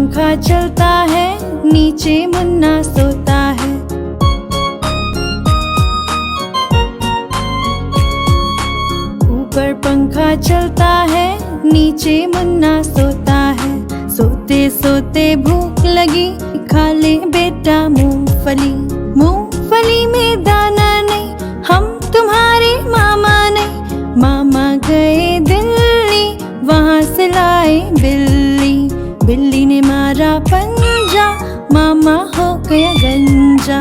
पंखा चलता है, नीचे मुन्ना सोता है। ऊपर पंखा चलता है, नीचे मुन्ना सोता है। सोते सोते भूख लगी, खा ले बेटा मूंगफली। मूंगफली में दाना नहीं, हम तुम्हारे मामा नहीं। मामा गए दिल्ली, वहाँ से लाए बिल्ली। बिल्ली ने मारा पंजा, मामा हो गया गंजा।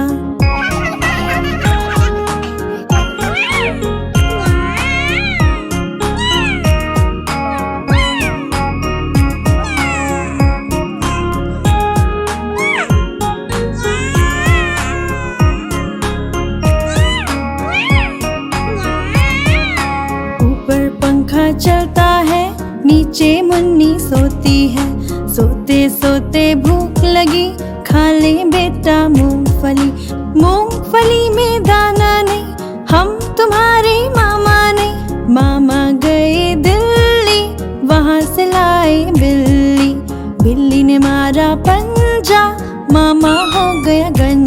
ऊपर पंखा चलता है, नीचे मुन्नी सोती है। सोते सोते भूख लगी, खा ले बेटा मूंगफली। मूंगफली में दाना नहीं, हम तुम्हारे मामा नहीं। मामा गए दिल्ली, वहाँ से लाए बिल्ली। बिल्ली ने मारा पंजा, मामा हो गया गंजा।